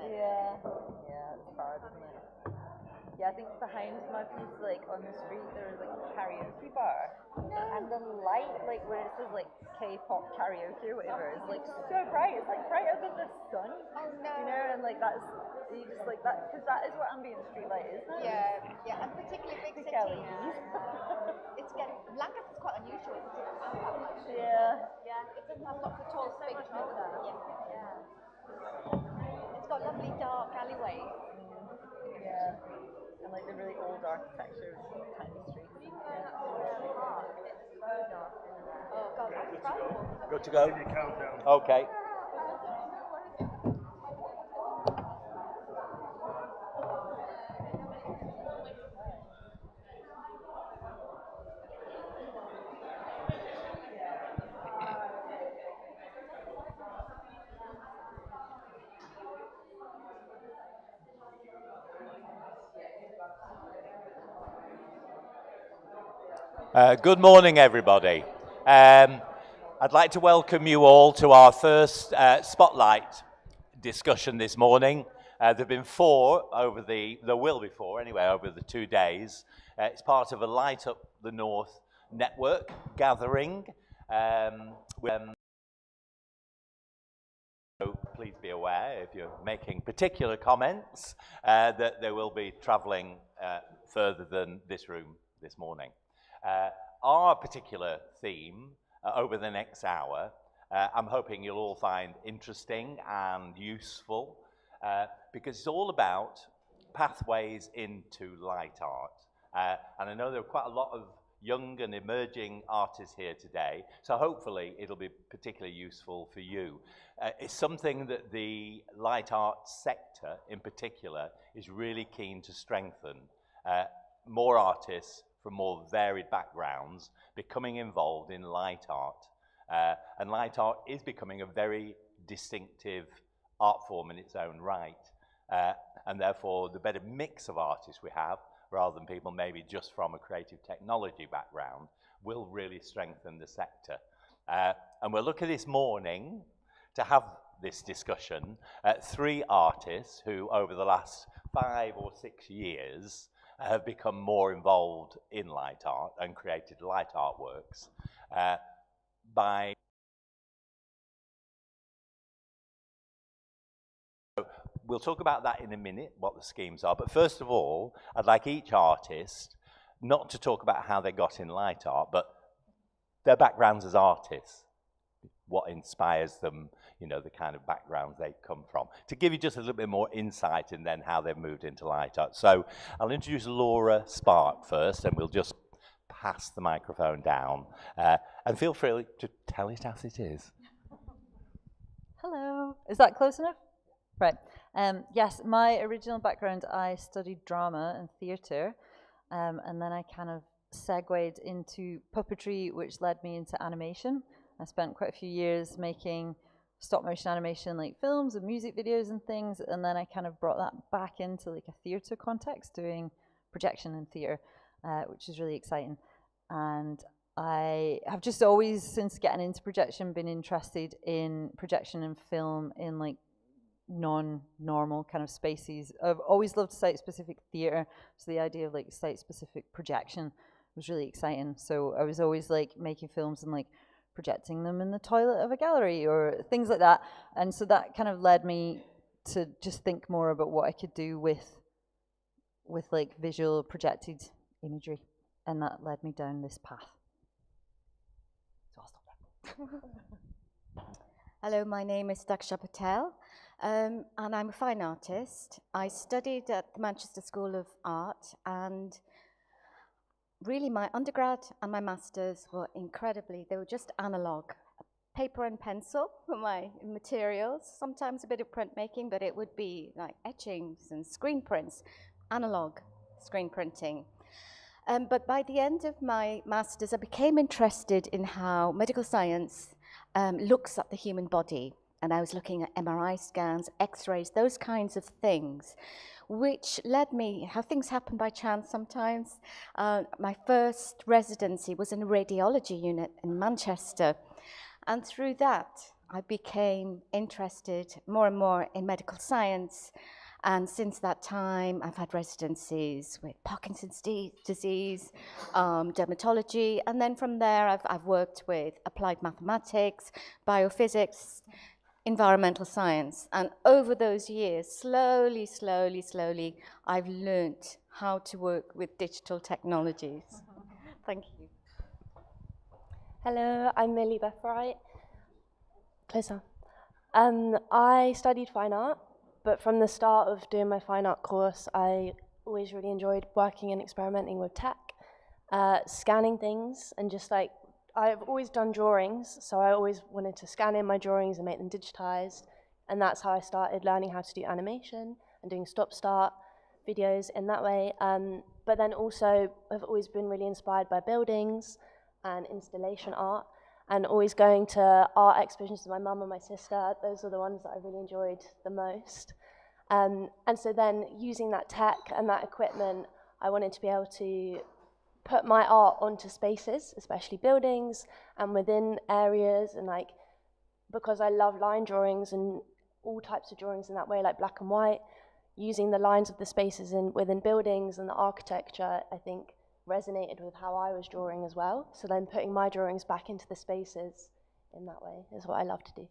Yeah, yeah, it's hard, isn't it? Yeah, I think behind my place, like on the street, there was like a karaoke bar, and the light, like where it says like K-pop karaoke or whatever, is like so bright. It's like brighter than the sun. Oh no. You know, and like that's you just like that because that is what ambient street light is. Isn't it? Yeah, yeah, and particularly big Big cities. LEDs. It's getting Lancaster's quite unusual, isn't it? To have that much. Yeah. Yeah, it doesn't have lots of tall, So big much buildings. older. Yeah, yeah. It's got lovely dark alleyways. Yeah. And like the really old architecture of tiny streets. Oh god, that's frightful. Good to go? Okay. Good morning, everybody. I'd like to welcome you all to our first Spotlight discussion this morning. There have been there will be four anyway, over the 2 days. It's part of a Light Up the North network gathering. So please be aware, if you're making particular comments, that they will be travelling further than this room this morning. Our particular theme over the next hour, I'm hoping you'll all find interesting and useful, because it's all about pathways into light art. And I know there are quite a lot of young and emerging artists here today, so hopefully it'll be particularly useful for you. It's something that the light art sector in particular is really keen to strengthen. More artists from more varied backgrounds becoming involved in light art. And light art is becoming a very distinctive art form in its own right. And therefore, the better mix of artists we have, rather than people maybe just from a creative technology background, will really strengthen the sector. And we're looking this morning to have this discussion at 3 artists who, over the last 5 or 6 years, have become more involved in light art and created light artworks by... We'll talk about that in a minute, what the schemes are. But first of all, I'd like each artist not to talk about how they got in light art, but their backgrounds as artists, what inspires them, you know, the kind of backgrounds they come from, to give you just a little bit more insight in then how they've moved into light art. So I'll introduce Laura Spark first, and we'll just pass the microphone down. And feel free to tell it as it is. Hello. Is that close enough? Right. Yes, my original background, I studied drama and theatre, and then I kind of segued into puppetry, which led me into animation. I spent quite a few years making stop motion animation, like films and music videos and things, and then I kind of brought that back into like a theatre context, doing projection in theatre, which is really exciting. And I have just always, since getting into projection, been interested in projection and film in like non-normal kind of spaces. I've always loved site-specific theatre, so the idea of like site-specific projection was really exciting. So I was always like making films and like projecting them in the toilet of a gallery or things like that. And so that kind of led me to just think more about what I could do with like visual projected imagery. And that led me down this path. So I'll stop there. Hello, my name is Daksha Patel, and I'm a fine artist. I studied at the Manchester School of Art, and really my undergrad and my master's were they were just analog. Paper and pencil for my materials, sometimes a bit of printmaking, but it would be like etchings and screen prints, analog screen printing. But by the end of my master's, I became interested in how medical science looks at the human body. And I was looking at MRI scans, X-rays, those kinds of things, which led me, how things happen by chance sometimes. My first residency was in a radiology unit in Manchester. And through that, I became interested more and more in medical science. And since that time, I've had residencies with Parkinson's disease, dermatology, and then from there, I've worked with applied mathematics, biophysics, environmental science. And over those years, slowly, I've learnt how to work with digital technologies. Thank you. Hello, I'm Millie-Beth Wright. Closer. I studied fine art, but from the start of doing my fine art course, I always really enjoyed working and experimenting with tech, scanning things, and just like, I've always done drawings, so I always wanted to scan in my drawings and make them digitized, and that's how I started learning how to do animation and doing stop-start videos in that way. But then also, I've always been really inspired by buildings and installation art, and always going to art exhibitions with my mum and my sister. Those are the ones that I really enjoyed the most. And so then using that tech and that equipment, I wanted to be able to put my art onto spaces, especially buildings and within areas, and like, because I love line drawings and all types of drawings in that way, like black and white, using the lines of the spaces within buildings and the architecture, I think resonated with how I was drawing as well. So then putting my drawings back into the spaces in that way is what I love to do.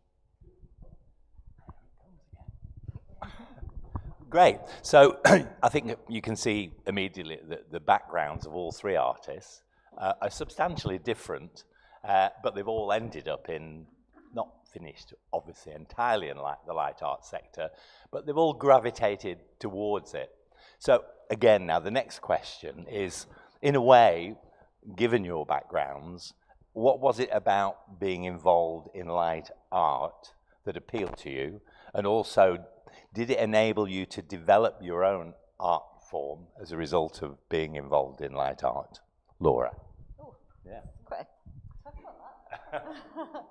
Great. So I think you can see immediately that the backgrounds of all three artists are substantially different, but they've all ended up in, not finished obviously entirely in the light art sector, but they've all gravitated towards it. So again, now the next question is, in a way, given your backgrounds, what was it about being involved in light art that appealed to you? And also, did it enable you to develop your own art form as a result of being involved in light art? Laura. Oh, yeah. Quite talk about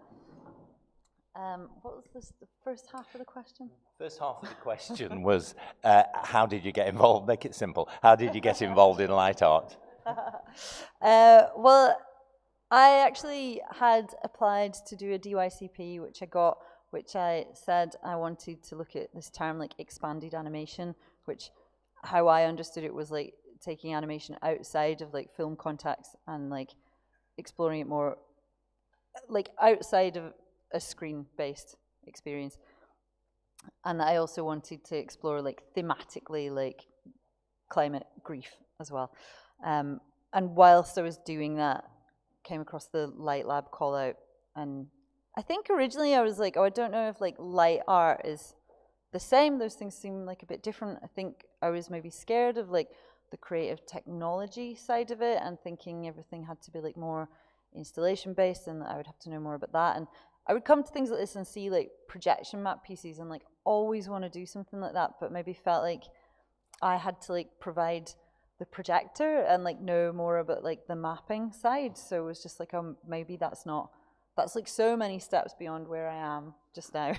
that. What was the first half of the question? First half of the question was, how did you get involved? Make it simple. How did you get involved in light art? Well, I actually had applied to do a DYCP, which I got, which I said I wanted to look at this term like expanded animation, which how I understood it was like taking animation outside of like film context and like exploring it more like outside of a screen-based experience. And I also wanted to explore like thematically like climate grief as well. And whilst I was doing that, came across the Light Lab call out, and I think originally I was like, oh, I don't know if like light art is the same. Those things seem like a bit different. I think I was maybe scared of like the creative technology side of it and thinking everything had to be like more installation based and I would have to know more about that. And I would come to things like this and see like projection map pieces and like always want to do something like that, but maybe felt like I had to like provide the projector and like know more about like the mapping side. So it was just like, maybe that's like so many steps beyond where I am just now.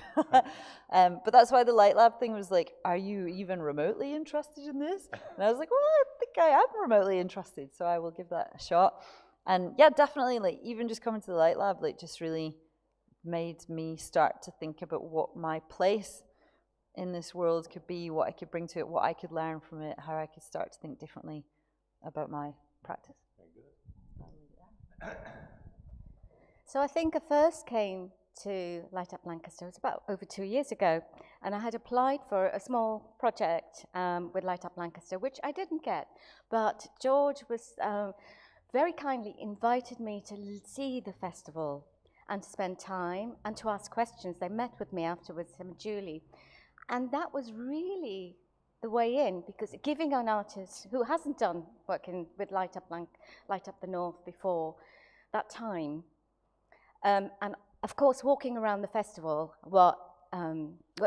But that's why the Light Lab thing was like, are you even remotely interested in this? And I was like, well, I think I am remotely interested, so I will give that a shot. And yeah, definitely like even just coming to the Light Lab like just really made me start to think about what my place in this world could be, what I could bring to it, what I could learn from it, how I could start to think differently about my practice. Very good. So I think I first came to Light Up Lancaster, it was about over 2 years ago, and I had applied for a small project with Light Up Lancaster, which I didn't get, but George was very kindly invited me to see the festival and to spend time and to ask questions. They met with me afterwards, him and Julie, and that was really the way in, because giving an artist who hasn't done working with Light Up the North before that time, and of course, walking around the festival, what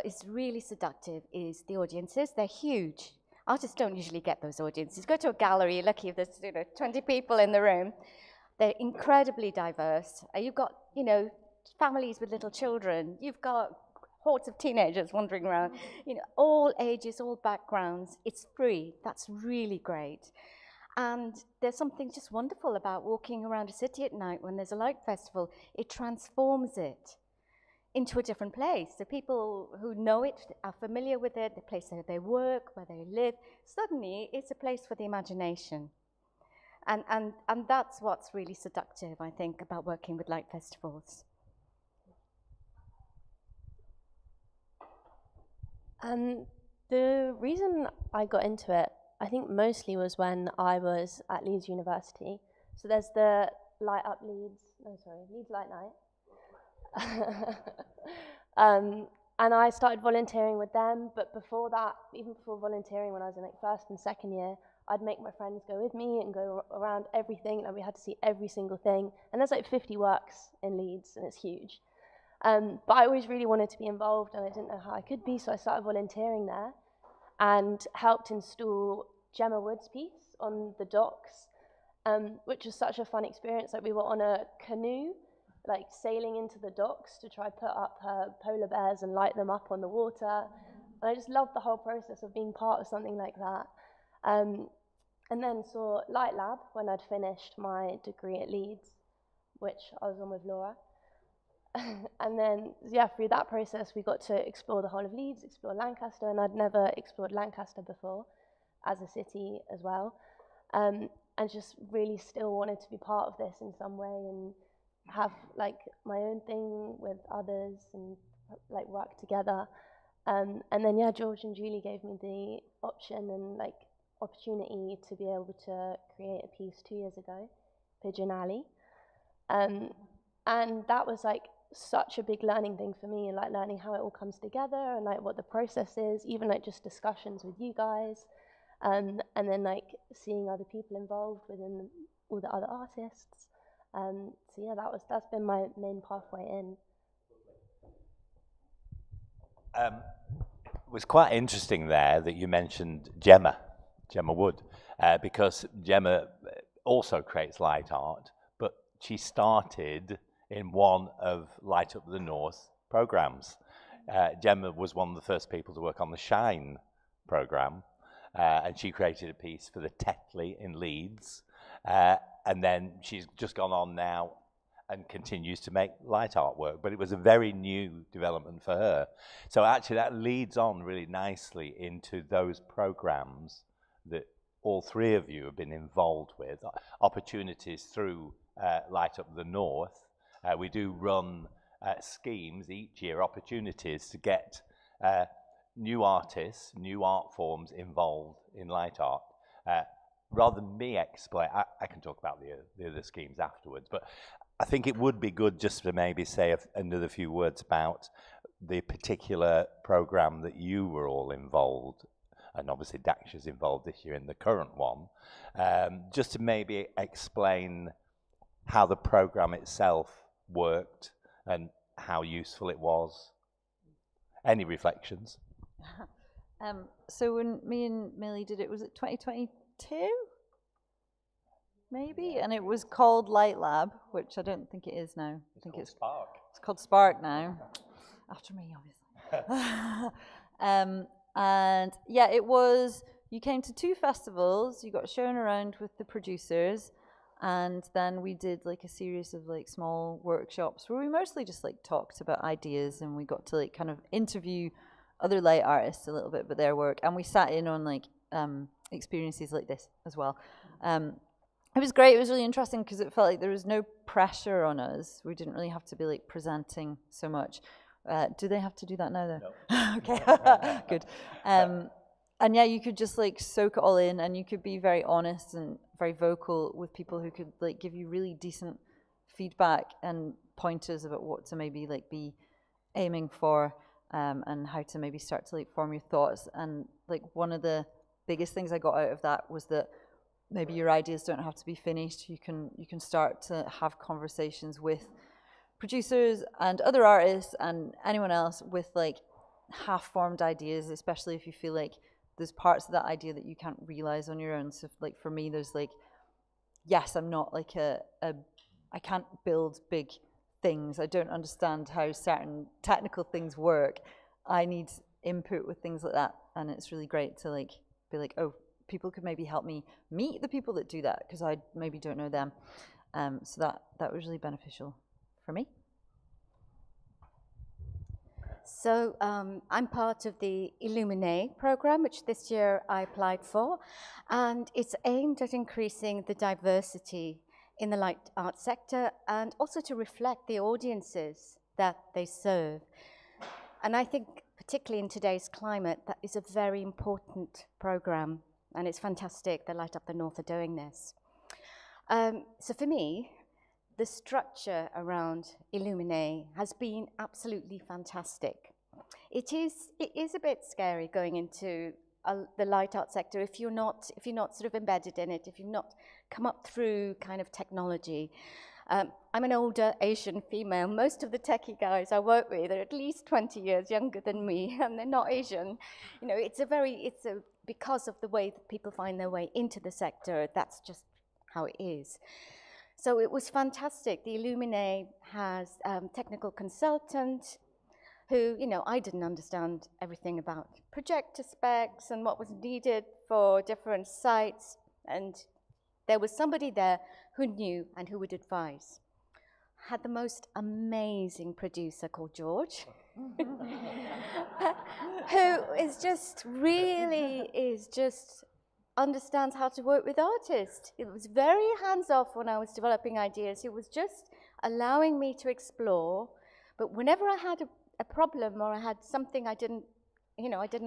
is really seductive is the audiences. They're huge. Artists don't usually get those audiences. Go to a gallery, you're lucky if there's 20 people in the room. They're incredibly diverse. You've got families with little children. You've got hordes of teenagers wandering around. All ages, all backgrounds. It's free. That's really great. And there's something just wonderful about walking around a city at night when there's a light festival. It transforms it. into a different place. So people who know it, are familiar with it, the place where they work, where they live, suddenly it's a place for the imagination. And that's what's really seductive, I think, about working with light festivals. The reason I got into it, I think mostly was when I was at Leeds University. So there's the Light Up Leeds, Leeds Light Night. And I started volunteering with them, but before that, even before volunteering when I was in like first and second year, I'd make my friends go with me and go around everything, and we had to see every single thing. And there's like 50 works in Leeds, and it's huge. But I always really wanted to be involved, and I didn't know how I could be, so I started volunteering there and helped install Gemma Wood's piece on the docks, which was such a fun experience. Like, we were on a canoe, like sailing into the docks to try put up her polar bears and light them up on the water. And I just loved the whole process of being part of something like that. And then saw Light Lab when I'd finished my degree at Leeds, which I was on with Laura. And then, yeah, through that process, we got to explore the whole of Leeds, explore Lancaster, and I'd never explored Lancaster before as a city as well. And just really still wanted to be part of this in some way and have like my own thing with others and like work together. And then, yeah, George and Julie gave me the option and like opportunity to be able to create a piece 2 years ago, Pigeon Alley. And that was like such a big learning thing for me, and like learning how it all comes together and like what the process is, even like just discussions with you guys, and then like seeing other people involved within all the other artists. So yeah, that's been my main pathway in. It was quite interesting there that you mentioned Gemma Wood, because Gemma also creates light art, but she started in one of Light Up the North programs. Gemma was one of the first people to work on the Shine program, and she created a piece for the Tetley in Leeds, and then she's just gone on now and continues to make light artwork, but it was a very new development for her. So actually that leads on really nicely into those programs that all three of you have been involved with, opportunities through Light Up the North. We do run schemes each year, opportunities to get new artists, new art forms involved in light art. Rather than me explain, I can talk about the other schemes afterwards, but I think it would be good just to maybe say another few words about the particular program that you were all involved, and obviously Daksha's involved this year in the current one, just to maybe explain how the program itself worked and how useful it was. Any reflections? So when me and Millie did it, was it 2022? Maybe, and it was called Light Lab, which I don't think it is now. I think it's Spark. It's called Spark now, after me, obviously. And yeah, it was. You came to 2 festivals. You got shown around with the producers, and then we did like a series of like small workshops where we mostly just like talked about ideas, and we got to like kind of interview other light artists a little bit about their work, and we sat in on like experiences like this as well. It was great. It was really interesting because it felt like there was no pressure on us. We didn't really have to be like presenting so much. Do they have to do that now though? No. Okay, good. And yeah, you could just like soak it all in, and you could be very honest and very vocal with people who could like give you really decent feedback and pointers about what to maybe like be aiming for, and how to maybe start to like form your thoughts. And like one of the biggest things I got out of that was that maybe your ideas don't have to be finished. You can start to have conversations with producers and other artists and anyone else with like half-formed ideas, especially if you feel like there's parts of that idea that you can't realize on your own. So like for me, there's like, yes, I'm not like I can't build big things. I don't understand how certain technical things work. I need input with things like that, and it's really great to like be like, oh, people could maybe help me meet the people that do that, because I maybe don't know them. So that was really beneficial for me. So I'm part of the Illuminate program, which this year I applied for, and it's aimed at increasing the diversity in the light art sector and also to reflect the audiences that they serve. And I think particularly in today's climate, that is a very important program, and it's fantastic that Light Up the North are doing this. So for me, the structure around Illuminate has been absolutely fantastic. It is a bit scary going into the light art sector if you're not sort of embedded in it, if you've not come up through kind of technology. I'm an older Asian female. Most of the techie guys I work with are at least 20 years younger than me, and they're not Asian. You know, because of the way that people find their way into the sector, that's just how it is. So it was fantastic. The Illuminate has technical consultant who, you know, I didn't understand everything about projector specs and what was needed for different sites, and there was somebody there who knew and who would advise. Had the most amazing producer called George, who understands how to work with artists. It was very hands-off when I was developing ideas. It was just allowing me to explore, but whenever I had a problem or I had something I didn't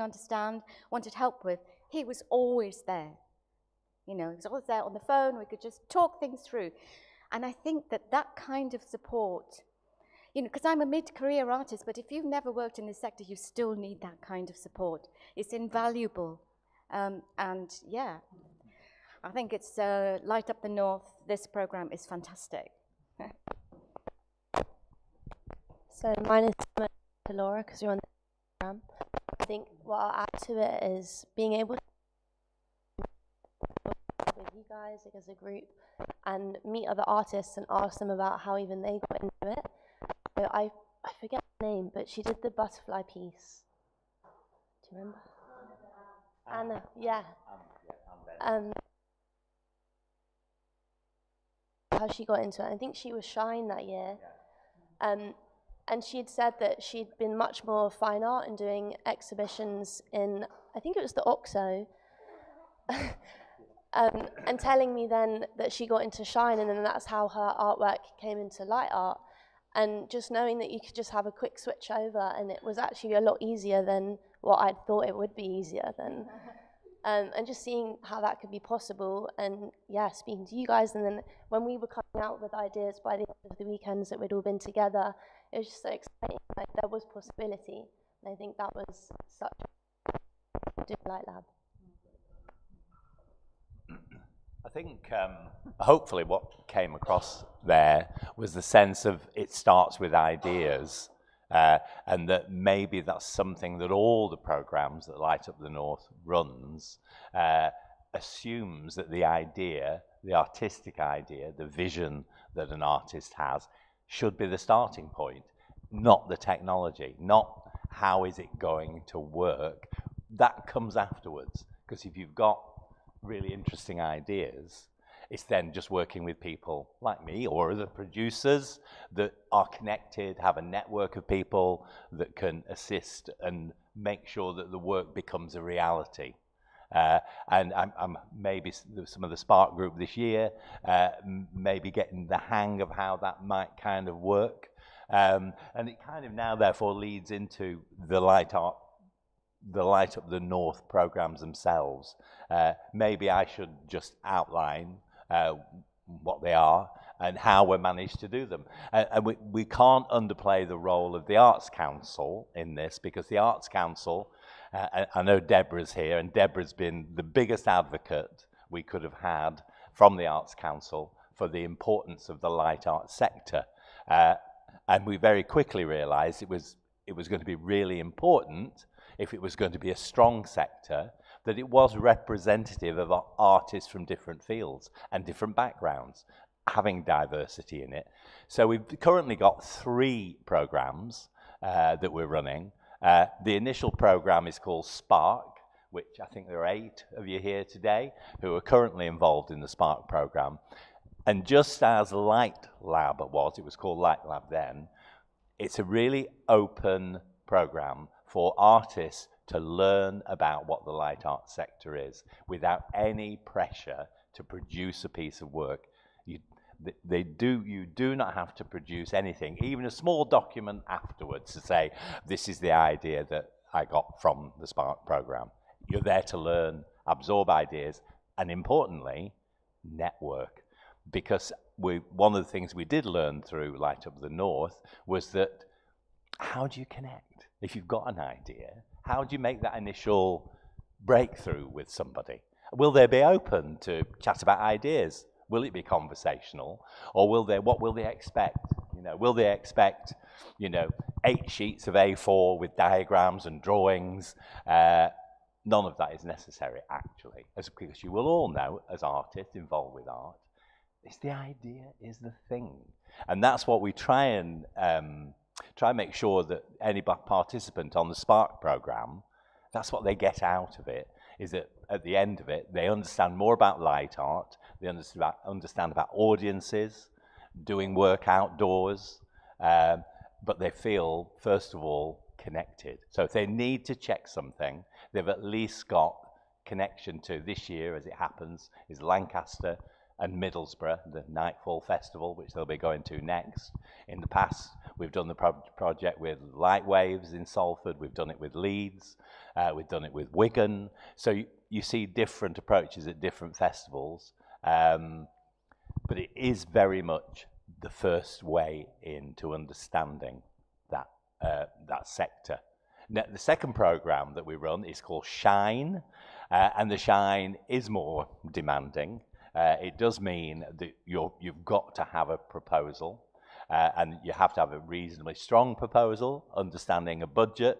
understand, wanted help with, he was always there. You know, he was always there on the phone. We could just talk things through. And I think that kind of support, you know, because I'm a mid-career artist, but if you've never worked in this sector, you still need that kind of support. It's invaluable. And yeah, I think it's Light Up the North. This program is fantastic. So mine is similar to Laura because you're on the program. I think what I'll add to it is being able to with you guys, like as a group, and meet other artists and ask them about how even they got into it. So I forget her name, but she did the butterfly piece. Do you remember? Anna, yeah. How she got into it. I think she was Shine that year. And she'd said that she'd been much more fine art and doing exhibitions in, I think it was the OXO. And telling me then that she got into Shine, and then that's how her artwork came into light art. And just knowing that you could just have a quick switch over, and it was actually a lot easier than what I'd thought it would be easier than. And just seeing how that could be possible, and yeah, speaking to you guys, and then when we were coming out with ideas by the end of the weekends that we'd all been together, it was just so exciting. Like there was possibility, and I think that was such a doing Light Lab. I think hopefully what came across there was the sense of it starts with ideas, and that maybe that's something that all the programs that Light Up the North runs assumes that the idea, the artistic idea, the vision that an artist has should be the starting point, not the technology, not how is it going to work. That comes afterwards, because if you've got really interesting ideas, it's then just working with people like me or other producers that are connected, have a network of people that can assist and make sure that the work becomes a reality. And I'm maybe some of the Spark group this year, maybe getting the hang of how that might kind of work. And it kind of now therefore leads into the Light Up the North programs themselves. Maybe I should just outline what they are and how we managed to do them. And we can't underplay the role of the Arts Council in this, because the Arts Council, I know Deborah's here, and Deborah's been the biggest advocate we could have had from the Arts Council for the importance of the light art sector. And we very quickly realized it was going to be really important, if it was going to be a strong sector, that it was representative of artists from different fields and different backgrounds, having diversity in it. So we've currently got 3 programs that we're running. The initial program is called Spark, which I think there are 8 of you here today who are currently involved in the Spark program. And just as Light Lab was, it was called Light Lab then, it's a really open program for artists to learn about what the light art sector is without any pressure to produce a piece of work. You do not have to produce anything, even a small document afterwards to say, this is the idea that I got from the Spark program. You're there to learn, absorb ideas, and importantly, network. Because one of the things we did learn through Light Up the North was that how do you connect? If you've got an idea, how do you make that initial breakthrough with somebody? Will they be open to chat about ideas? Will it be conversational? Or what will they expect? Will they expect, 8 sheets of A4 with diagrams and drawings? None of that is necessary, actually, because you will all know, as artists involved with art, it's the idea is the thing. And that's what we try and make sure that any participant on the Spark program, that's what they get out of it, is that at the end of it, they understand more about light art, they understand about audiences, doing work outdoors, but they feel, first of all, connected. So if they need to check something, they've at least got connection to, this year, as it happens, is Lancaster and Middlesbrough, the Nightfall Festival, which they'll be going to next. In the past, we've done the project with Light Waves in Salford, we've done it with Leeds, we've done it with Wigan. So you see different approaches at different festivals, but it is very much the first way into understanding that sector. Now, the second program that we run is called Shine, and the Shine is more demanding. It does mean that you've got to have a proposal, and you have to have a reasonably strong proposal, understanding a budget.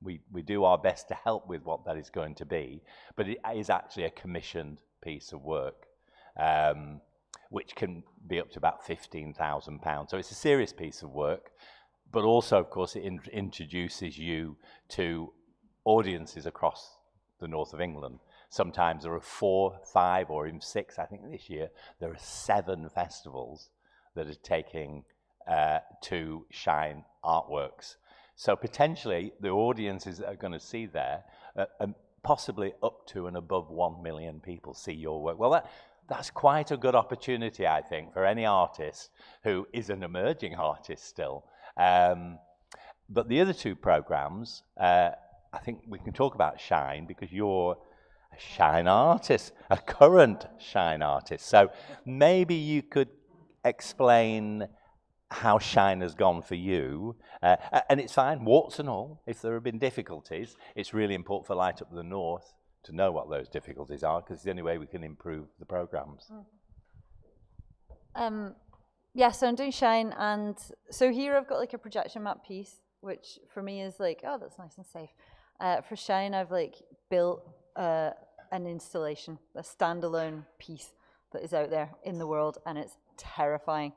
We do our best to help with what that is going to be, but it is actually a commissioned piece of work, which can be up to about £15,000. So it's a serious piece of work, but also, of course, it introduces you to audiences across the north of England. Sometimes there are 4, 5, or even 6. I think this year there are 7 festivals that are taking to Shine artworks. So potentially the audiences that are going to see there, possibly up to and above 1 million people see your work. Well, that's quite a good opportunity, I think, for any artist who is an emerging artist still. But the other 2 programs, I think we can talk about Shine, because you're a Shine artist, a current Shine artist. So maybe you could explain how Shine has gone for you. And it's fine, warts and all. If there have been difficulties, it's really important for Light Up the North to know what those difficulties are, because it's the only way we can improve the programs. Yeah, so I'm doing Shine, and so here I've got like a projection map piece, which for me is like, oh, that's nice and safe. For Shine, I've like built an installation, a standalone piece that is out there in the world, and it's terrifying.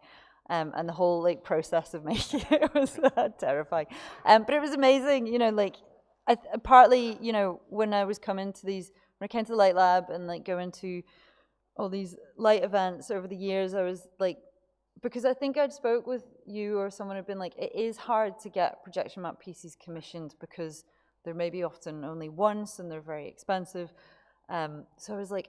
And the whole like process of making it was terrifying. But it was amazing, like partly, when I was coming to when I came to the Light Lab and like going to all these light events over the years, I was like, because I think I'd spoke with you or someone had been like, it is hard to get projection map pieces commissioned because they're maybe often only once and they're very expensive. So I was like,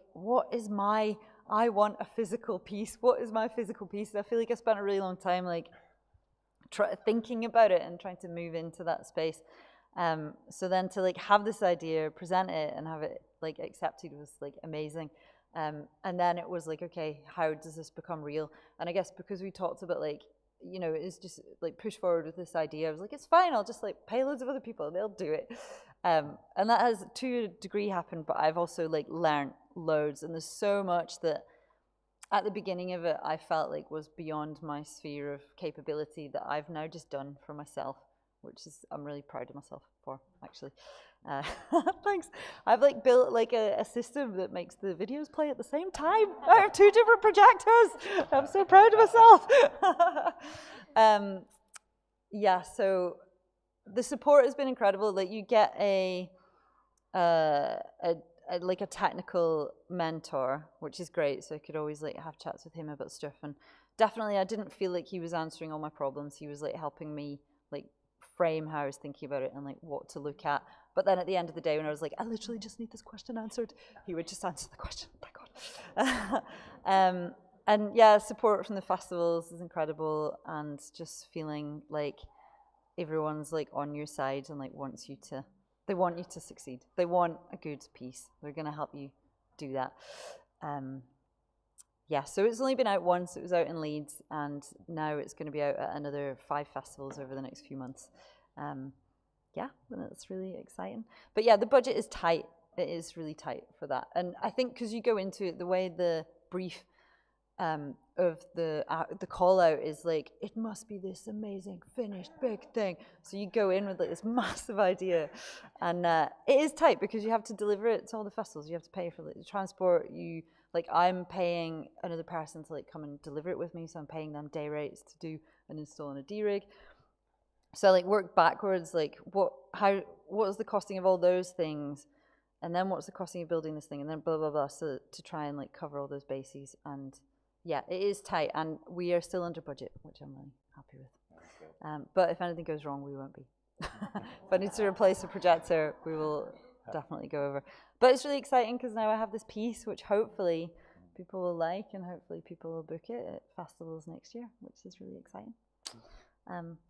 I want a physical piece. What is my physical piece? I feel like I spent a really long time like thinking about it and trying to move into that space. So then to like have this idea, present it, and have it like accepted was like amazing. And then it was like, okay, how does this become real? And I guess because we talked about like, it's just like push forward with this idea. I was like, it's fine. I'll just like pay loads of other people. They'll do it. And that has to a degree happened, but I've also like learned loads. And there's so much that at the beginning of it, I felt like was beyond my sphere of capability that I've now just done for myself, which is, I'm really proud of myself for, actually. Thanks. I've like built like a system that makes the videos play at the same time. I have 2 different projectors. I'm so proud of myself. Yeah, so the support has been incredible. Like you get like a technical mentor, which is great. So I could always like have chats with him about stuff. And definitely I didn't feel like he was answering all my problems. He was like helping me like frame how I was thinking about it and like what to look at. But then at the end of the day, when I was like, I literally just need this question answered, he would just answer the question. Thank God. And yeah, support from the festivals is incredible, and just feeling like everyone's like on your side and like they want you to succeed. They want a good piece. They're going to help you do that. Yeah, so it's only been out once. It was out in Leeds, and now it's going to be out at another 5 festivals over the next few months. Yeah, and it's really exciting. But yeah, the budget is tight. It is really tight for that. And I think because you go into it, the way the brief of the call out is like, it must be this amazing finished big thing. So you go in with like this massive idea, and it is tight because you have to deliver it to all the festivals. You have to pay for like, the transport. I'm paying another person to like come and deliver it with me, so I'm paying them day rates to do an install on a D-rig. So I like work backwards, like what is the costing of all those things, and then what's the costing of building this thing, and then blah blah blah. So to try and like cover all those bases, and yeah, it is tight, and we are still under budget, which I'm really happy with. But if anything goes wrong, we won't be. If I need to replace a projector, we will definitely go over. But it's really exciting because now I have this piece, which hopefully people will like, and hopefully people will book it at festivals next year, which is really exciting.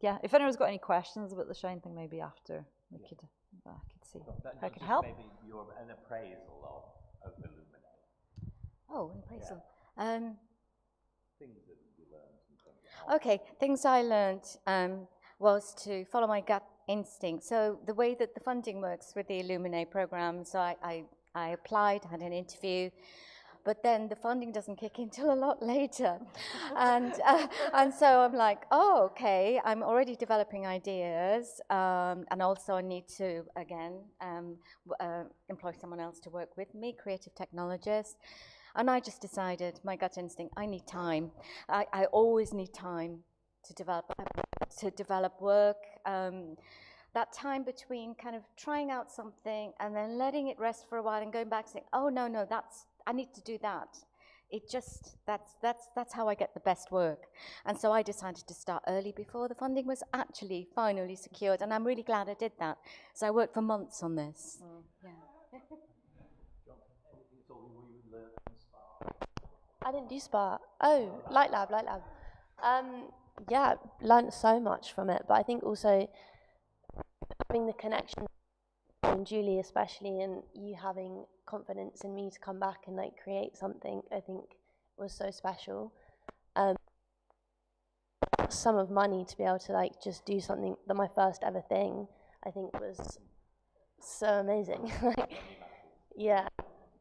Yeah, if anyone's got any questions about the Shine thing, maybe after I could see if I could help. Maybe an appraisal of Illuminate. Oh, an appraisal. Yeah. Things that you learned. Okay, things I learned was to follow my gut instinct. So the way that the funding works with the Illuminate program, so I applied, had an interview, but then the funding doesn't kick in till a lot later. And so I'm like, oh, okay, I'm already developing ideas, and also I need to, again, employ someone else to work with me, creative technologist. And I just decided, my gut instinct, I need time. I always need time to develop work. That time between kind of trying out something and then letting it rest for a while and going back and saying, oh, no, I need to do that. That's how I get the best work. And so I decided to start early before the funding was actually finally secured. And I'm really glad I did that. So I worked for months on this. Yeah. I didn't do Spark. Oh, Light Lab. Yeah, learned so much from it, but I think also having the connection and Julie especially, and you having confidence in me to come back and like create something, I think was so special. Sum of money to be able to like just do something that my first ever thing, I think was so amazing. Yeah,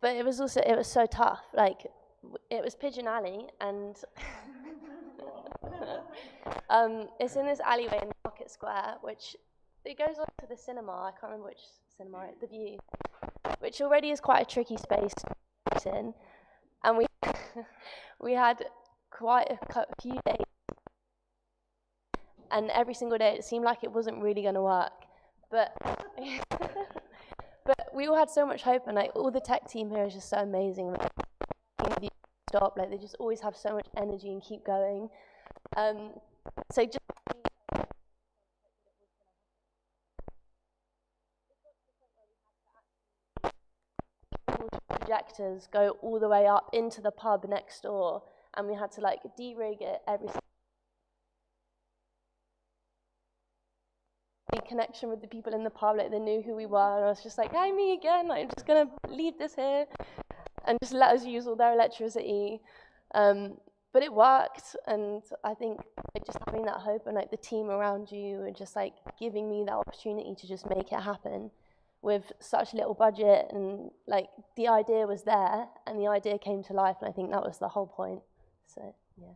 but it was so tough. Like it was Pigeon Alley, and it's in this alleyway in Market Square, which it goes on to the cinema. I can't remember which cinema, the View, which already is quite a tricky space to sit in. And we had quite a few days, and every single day it seemed like it wasn't really going to work. But but we all had so much hope, and like all the tech team here is just so amazing. Stop, like they just always have so much energy and keep going. So just projectors go all the way up into the pub next door, and we had to like de-rig it every connection with the people in the pub, like they knew who we were, and I was just like, hey, me again, like, I'm just gonna leave this here and just let us use all their electricity. But it worked, and I think like, just having that hope and like the team around you and just like giving me that opportunity to just make it happen with such little budget, and like the idea was there and the idea came to life, and I think that was the whole point. So yeah.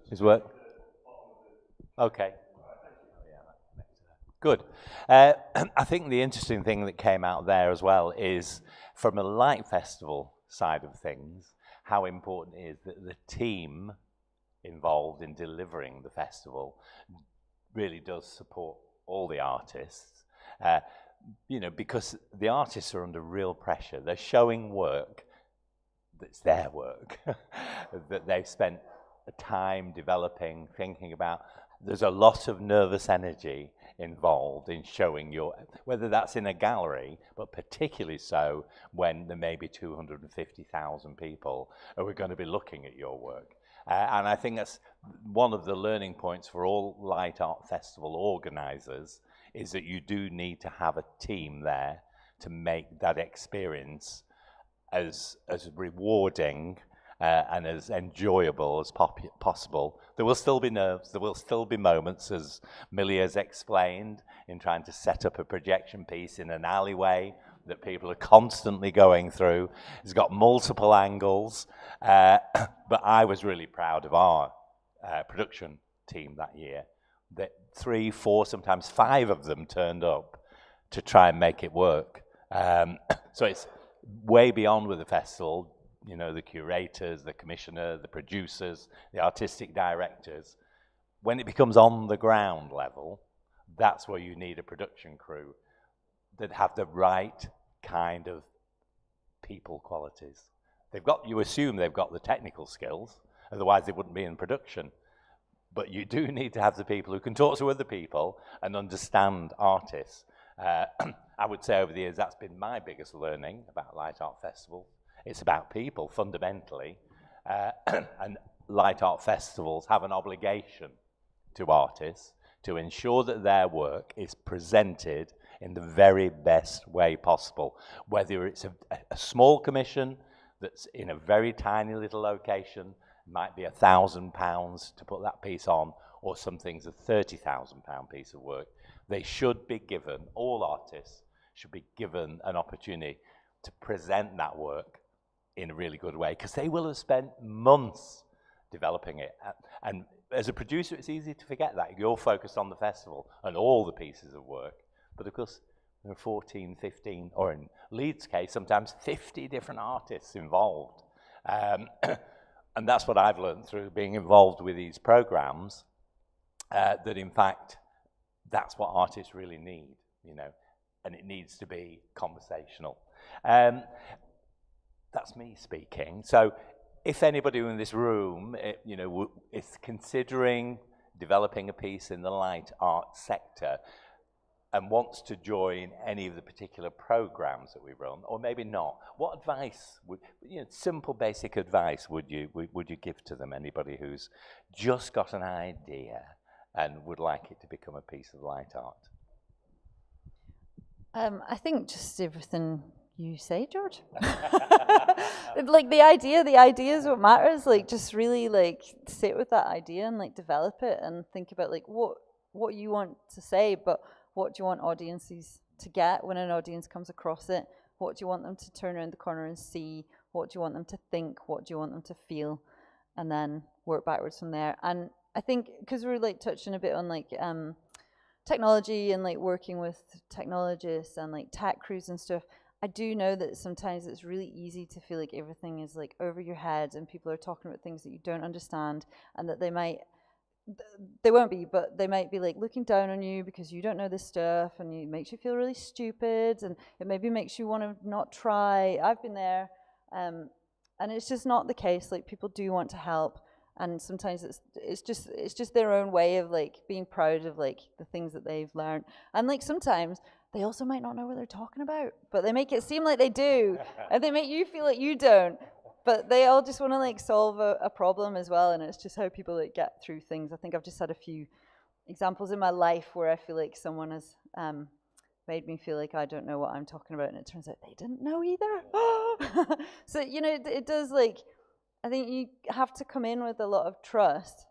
His work? Okay. Good. I think the interesting thing that came out there as well is, from a light festival side of things, how important it is that the team involved in delivering the festival really does support all the artists. You know, because the artists are under real pressure. They're showing work that's their work, that they've spent time developing, thinking about. There's a lot of nervous energy involved in showing your, whether that's in a gallery, but particularly so when there may be 250,000 people who are going to be looking at your work. And I think that's one of the learning points for all Light Art Festival organisers, is that you do need to have a team there to make that experience as rewarding and as enjoyable as possible. There will still be nerves, there will still be moments, as Millie has explained, in trying to set up a projection piece in an alleyway that people are constantly going through. It's got multiple angles, but I was really proud of our production team that year, that 3, 4, sometimes 5 of them turned up to try and make it work. So it's way beyond with the festival, you know, the curators, the commissioner, the producers, the artistic directors. When it becomes on the ground level, that's where you need a production crew that have the right kind of people qualities. You assume they've got the technical skills, otherwise they wouldn't be in production. But you do need to have the people who can talk to other people and understand artists. I would say over the years that's been my biggest learning about Light Art Festival. It's about people, fundamentally. And Light Art Festivals have an obligation to artists to ensure that their work is presented in the very best way possible. Whether it's a small commission that's in a very tiny little location, might be £1,000 to put that piece on, or something's a £30,000 piece of work, they should be given, all artists should be given an opportunity to present that work in a really good way, because they will have spent months developing it. And as a producer, it's easy to forget that. You're focused on the festival and all the pieces of work. But of course, there are 14, 15, or in Leeds' case, sometimes 50 different artists involved. And that's what I've learned through being involved with these programs, that in fact, that's what artists really need, you know, and it needs to be conversational. That's me speaking. So if anybody in this room, you know, is considering developing a piece in the light art sector and wants to join any of the particular programs that we run, or maybe not, what advice would, you know, simple basic advice would you give to them? Anybody who's just got an idea and would like it to become a piece of light art? I think just everything you say, George. Like the idea is what matters. Like just really like sit with that idea and like develop it and think about like what you want to say, but what do you want audiences to get when an audience comes across it? What do you want them to turn around the corner and see? What do you want them to think? What do you want them to feel? And then work backwards from there. And I think because we're like touching a bit on like technology and like working with technologists and like tech crews and stuff, I do know that sometimes it's really easy to feel like everything is like over your head and people are talking about things that you don't understand, and that they won't be, but they might be like looking down on you because you don't know this stuff, and it makes you feel really stupid, and it maybe makes you want to not try. I've been there, and it's just not the case. Like people do want to help, and sometimes it's just their own way of like being proud of like the things that they've learned, and like sometimes they also might not know what they're talking about, but they make it seem like they do, and they make you feel like you don't. But they all just want to like solve a problem as well, and it's just how people like get through things. I think I've just had a few examples in my life where I feel like someone has made me feel like I don't know what I'm talking about, and it turns out they didn't know either. So, you know, it does like, I think you have to come in with a lot of trust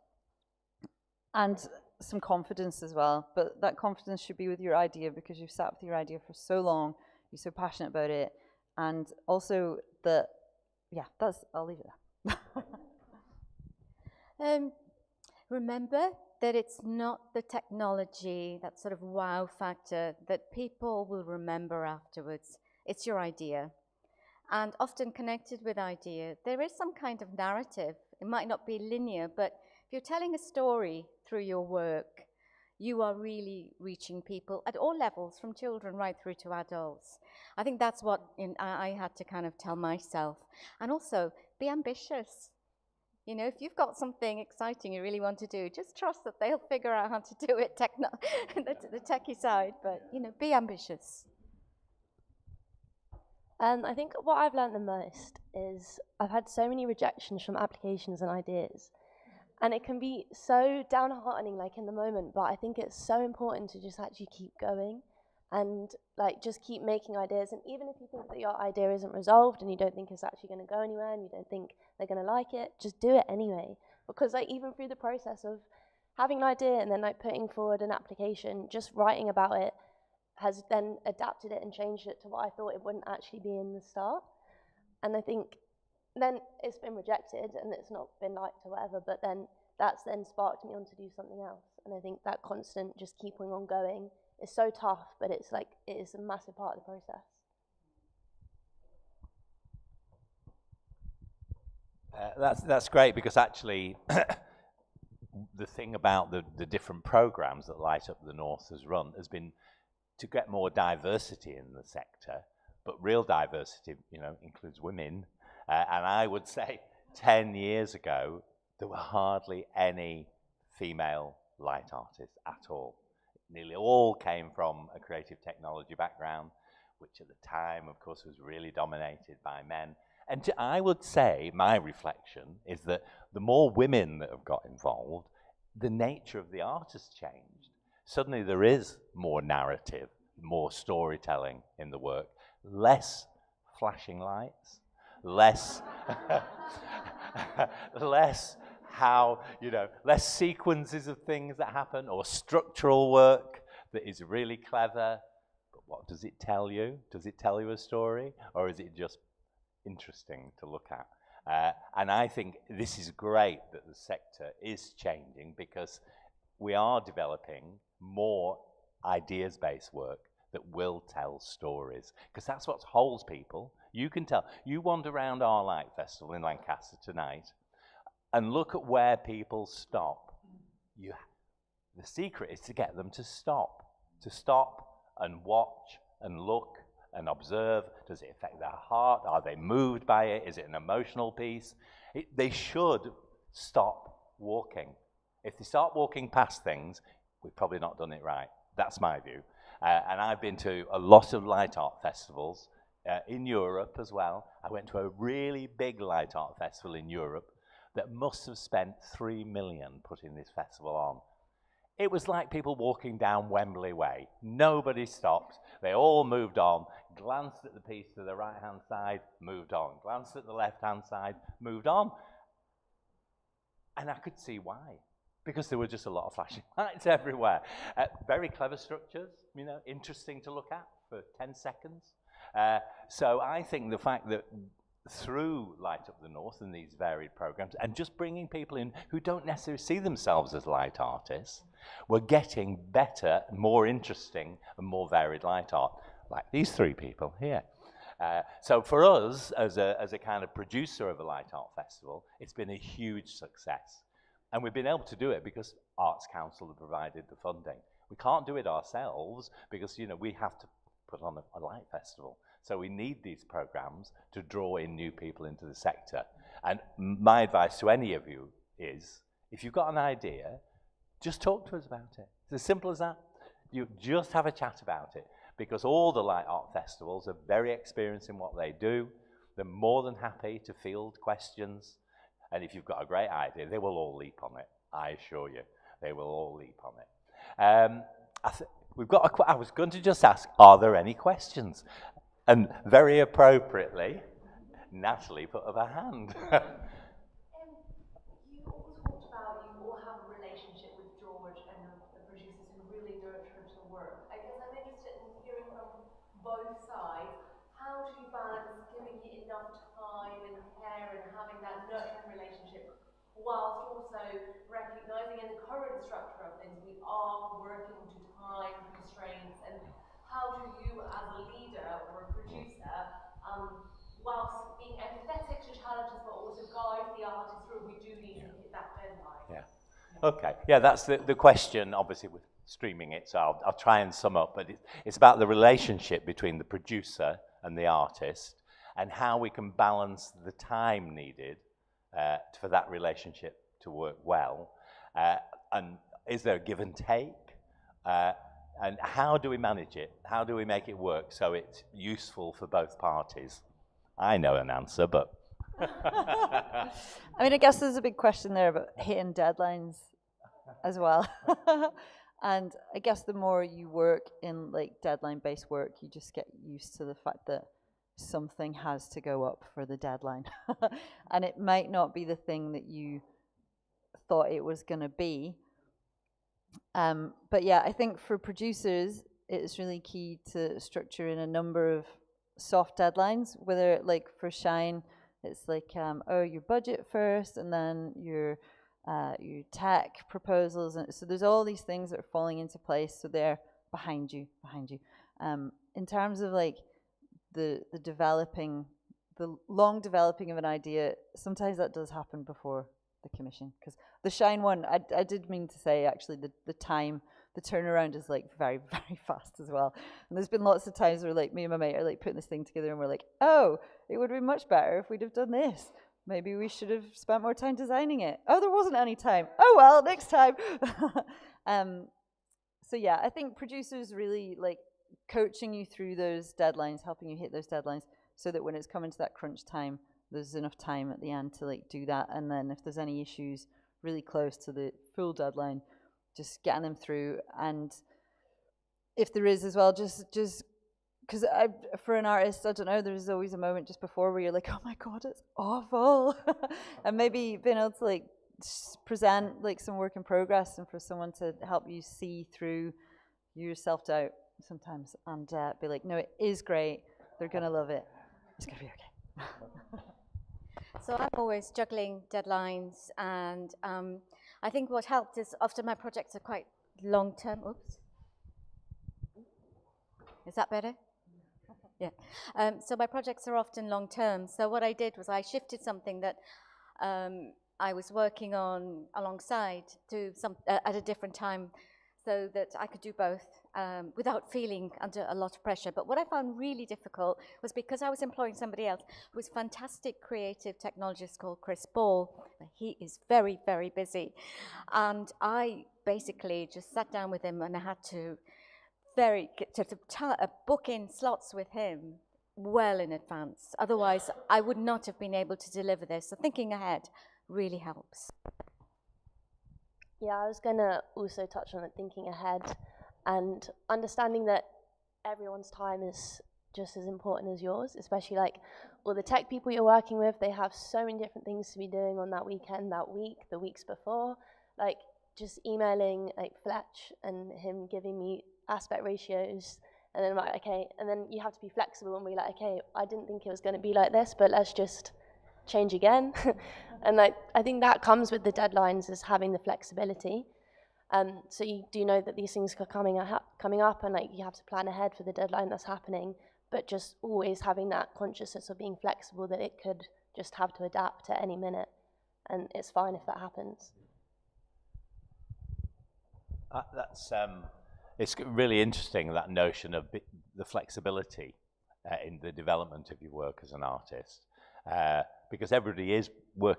and some confidence as well, but that confidence should be with your idea because you've sat with your idea for so long, you're so passionate about it, and also that, yeah, I'll leave it there. Remember that it's not the technology, that sort of wow factor that people will remember afterwards. It's your idea. And often connected with idea, there is some kind of narrative. It might not be linear, but if you're telling a story through your work, you are really reaching people at all levels, from children right through to adults. I think that's what I had to kind of tell myself. And also, be ambitious. You know, if you've got something exciting you really want to do, just trust that they'll figure out how to do it, the techie side, but, you know, be ambitious. I think what I've learned the most is I've had so many rejections from applications and ideas. And it can be so downheartening, like in the moment, but I think it's so important to just actually keep going and like just keep making ideas. And even if you think that your idea isn't resolved and you don't think it's actually going to go anywhere and you don't think they're going to like it, just do it anyway. Because like even through the process of having an idea and then like putting forward an application, just writing about it has then adapted it and changed it to what I thought it wouldn't actually be in the start. And I think then it's been rejected and it's not been liked or whatever, but then that's then sparked me on to do something else. And I think that constant just keeping on going is so tough, but it's like, it is a massive part of the process. That's great, because actually the thing about the different programs that Light Up the North has run has been to get more diversity in the sector, but real diversity, you know, includes women. And I would say 10 years ago, there were hardly any female light artists at all. Nearly all came from a creative technology background, which at the time, of course, was really dominated by men. And I would say, my reflection is that the more women that have got involved, the nature of the art has changed. Suddenly there is more narrative, more storytelling in the work, less flashing lights, less less sequences of things that happen, or structural work that is really clever. But what does it tell you? Does it tell you a story, or is it just interesting to look at? And I think this is great that the sector is changing, because we are developing more ideas-based work that will tell stories, because that's what holds people. You can tell. You wander around our Light Festival in Lancaster tonight and look at where people stop. The secret is to get them to stop and watch and look and observe. Does it affect their heart? Are they moved by it? Is it an emotional piece? They should stop walking. If they start walking past things, we've probably not done it right. That's my view. And I've been to a lot of light art festivals in Europe as well. I went to a really big light art festival in Europe that must have spent 3 million putting this festival on. It was like people walking down Wembley Way. Nobody stopped. They all moved on, glanced at the piece to the right-hand side, moved on, glanced at the left-hand side, moved on. And I could see why. Because there were just a lot of flashing lights everywhere. Very clever structures, you know, interesting to look at for 10 seconds. So I think the fact that through Light Up the North and these varied programs, and just bringing people in who don't necessarily see themselves as light artists, we're getting better, more interesting, and more varied light art, like these three people here. So for us, as a kind of producer of a light art festival, it's been a huge success. And we've been able to do it because Arts Council have provided the funding. We can't do it ourselves because, you know, we have to put on a light festival. So we need these programs to draw in new people into the sector. And my advice to any of you is, if you've got an idea, just talk to us about it. It's as simple as that. You just have a chat about it, because all the light art festivals are very experienced in what they do. They're more than happy to field questions. And if you've got a great idea, they will all leap on it. I assure you, they will all leap on it. I was going to just ask, are there any questions? And very appropriately, Natalie put up her hand. You all talked about you all have a relationship with George and the producers who really nurture the work. I guess I'm interested in hearing from both sides. How do you balance giving it enough time and care and having that nurturing relationship, whilst also recognizing in the current structure of things we are working to time constraints, and how do you as a leader or a producer, whilst being empathetic to challenges but also guide the artist through, we do need to hit that deadline? Yeah. Okay. Yeah, that's the question, obviously, with streaming it, so I'll try and sum up, but it's about the relationship between the producer and the artist and how we can balance the time needed for that relationship to work well. And is there a give and take? And how do we manage it? How do we make it work so it's useful for both parties? I know an answer, but... I mean, I guess there's a big question there about hitting deadlines as well. And I guess the more you work in like deadline-based work, you just get used to the fact that something has to go up for the deadline. And it might not be the thing that you thought it was going to be. But yeah, I think for producers, it's really key to structure in a number of soft deadlines, whether like for Shine, it's like, your budget first, and then your tech proposals. And so there's all these things that are falling into place, so they're behind you. In terms of like the long developing of an idea, sometimes that does happen before the commission, because the Shine one, I did mean to say actually the turnaround is like very, very fast as well. And there's been lots of times where like me and my mate are like putting this thing together and we're like, oh, it would be much better if we'd have done this. Maybe we should have spent more time designing it. Oh, there wasn't any time. Oh, well, next time. So yeah, I think producers really like coaching you through those deadlines, helping you hit those deadlines, so that when it's coming to that crunch time, there's enough time at the end to like do that. And then if there's any issues really close to the full deadline, just getting them through. And if there is as well, just because for an artist, I don't know, there's always a moment just before where you're like, oh my God, it's awful. And maybe being able to like present like some work in progress, and for someone to help you see through your self-doubt sometimes, and be like, no, it is great. They're going to love it. It's going to be okay. So I'm always juggling deadlines, and I think what helped is often my projects are quite long-term. Oops. Is that better? Yeah. So my projects are often long-term. So what I did was I shifted something that I was working on alongside to at a different time, so that I could do both without feeling under a lot of pressure. But what I found really difficult was because I was employing somebody else who was a fantastic creative technologist called Chris Ball. He is very, very busy. And I basically just sat down with him, and I had to book in slots with him well in advance. Otherwise, I would not have been able to deliver this. So thinking ahead really helps. Yeah, I was going to also touch on it, thinking ahead and understanding that everyone's time is just as important as yours, especially like all the tech people you're working with. They have so many different things to be doing on that weekend, that week, the weeks before. Like just emailing like Fletch and him giving me aspect ratios, and then I'm like, okay, and then you have to be flexible and be like, okay, I didn't think it was going to be like this, but let's just change again. And like, I think that comes with the deadlines, is having the flexibility. So you do know that these things are coming up, and like you have to plan ahead for the deadline that's happening, but just always having that consciousness of being flexible, that it could just have to adapt at any minute, and it's fine if that happens. It's really interesting, that notion of the flexibility in the development of your work as an artist. Because everybody is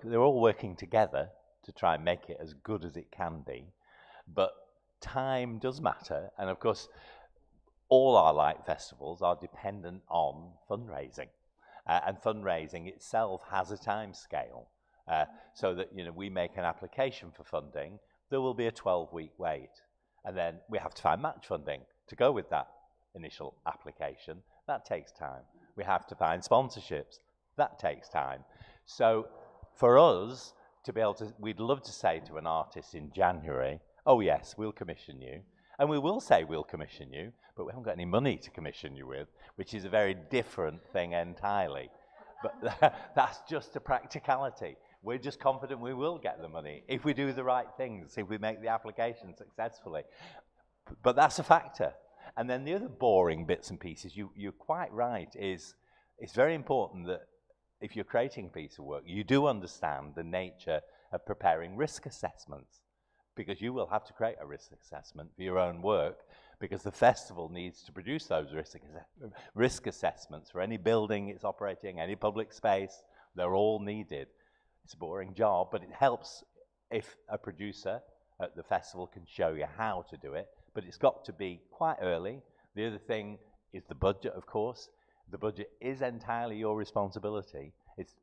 they're all working together to try and make it as good as it can be, but time does matter. And of course, all our light festivals are dependent on fundraising, and fundraising itself has a time scale, so that we make an application for funding, there will be a 12-week wait, and then we have to find match funding to go with that initial application. That takes time. We have to find sponsorships. That takes time. So for us to be able to, we'd love to say to an artist in January, oh yes, we'll commission you. And we will say we'll commission you, but we haven't got any money to commission you with, which is a very different thing entirely. But that's just a practicality. We're just confident we will get the money if we do the right things, if we make the application successfully. But that's a factor. And then the other boring bits and pieces, you're quite right, is it's very important that if you're creating a piece of work, you do understand the nature of preparing risk assessments. because you will have to create a risk assessment for your own work, because the festival needs to produce those risk assessments for any building it's operating, any public space. They're all needed. It's a boring job, but it helps if a producer at the festival can show you how to do it, but it's got to be quite early. The other thing is the budget, of course. The budget is entirely your responsibility. It's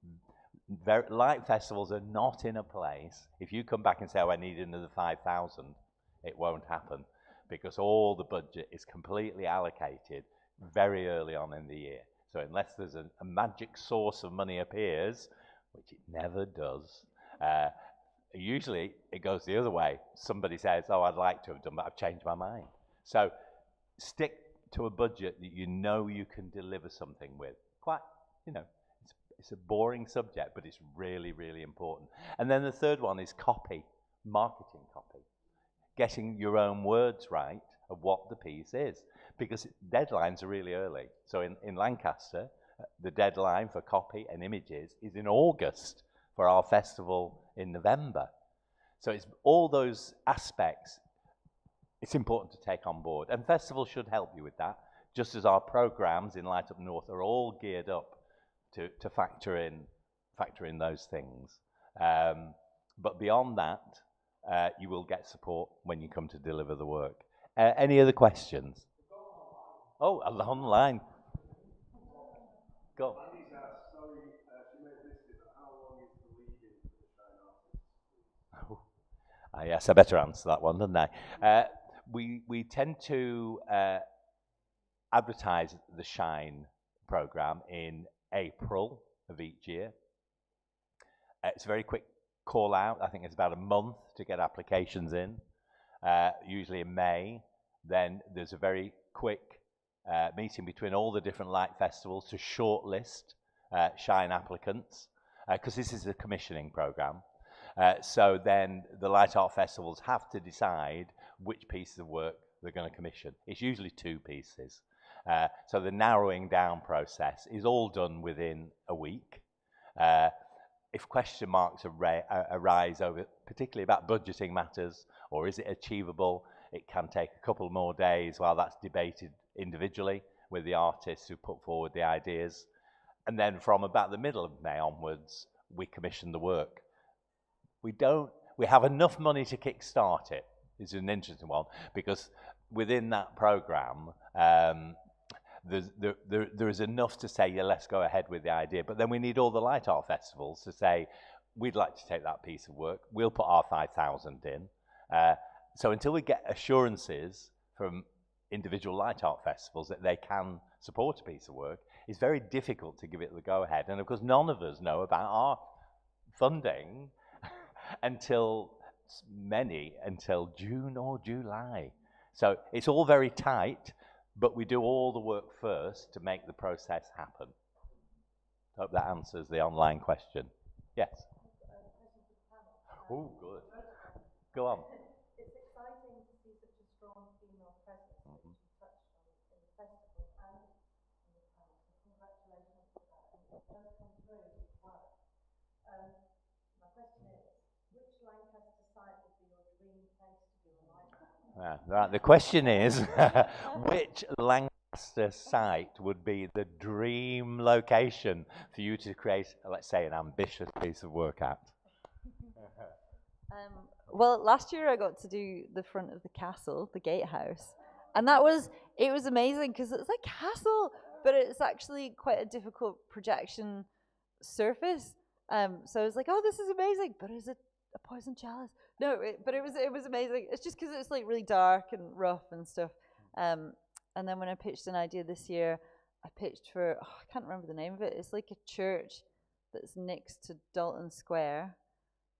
very, light festivals are not in a place. If you come back and say, oh, I need another 5,000, it won't happen, because all the budget is completely allocated very early on in the year. So unless there's a magic source of money appears, which it never does, usually it goes the other way. Somebody says, oh, I'd like to have done, but I've changed my mind. So stick to a budget that you know you can deliver something with. Quite, you know, it's a boring subject, but it's really, really important. And then the third one is copy, marketing copy. Getting your own words right of what the piece is, because deadlines are really early. So in Lancaster, the deadline for copy and images is in August for our festival in November. So it's all those aspects it's important to take on board. And festivals should help you with that, just as our programs in Light Up North are all geared up to factor in those things. But beyond that, you will get support when you come to deliver the work. Any other questions? Oh, online. Go. Yes, I better answer that one, didn't I? We tend to advertise the Shine program in April of each year. It's a very quick call out. I think it's about a month to get applications in, usually in May. Then there's a very quick meeting between all the different light festivals to shortlist Shine applicants, because this is a commissioning program. So then the light art festivals have to decide which pieces of work they're going to commission. It's usually 2 pieces. So the narrowing down process is all done within a week. If question marks arise over, particularly about budgeting matters, or is it achievable, it can take a couple more days while that's debated individually with the artists who put forward the ideas. And then from about the middle of May onwards, we commission the work. We have enough money to kickstart it. It's an interesting one, because within that program, there is enough to say, yeah, let's go ahead with the idea. But then we need all the light art festivals to say, we'd like to take that piece of work. We'll put our 5,000 in. So until we get assurances from individual light art festivals that they can support a piece of work, it's very difficult to give it the go-ahead. And of course, none of us know about our funding until June or July. So it's all very tight, but we do all the work first to make the process happen. Hope that answers the online question. Yes? Oh, good. Go on. It's exciting to see such a strong female presence, which you touched on in the festival and in the panel. So congratulations for that. And it does come through with work. My question is, which Lancaster site would be your dream place to do a light show? Right. The question is, which Lancaster site would be the dream location for you to create, let's say, an ambitious piece of work at? Well, last year I got to do the front of the castle, the gatehouse, and it was amazing because it's like castle, but it's actually quite a difficult projection surface. So I was like, oh, this is amazing, but is it a poison chalice? No, but it was amazing. It's just because it's like really dark and rough and stuff. And then when I pitched an idea this year, I pitched for, I can't remember the name of it. It's like a church that's next to Dalton Square.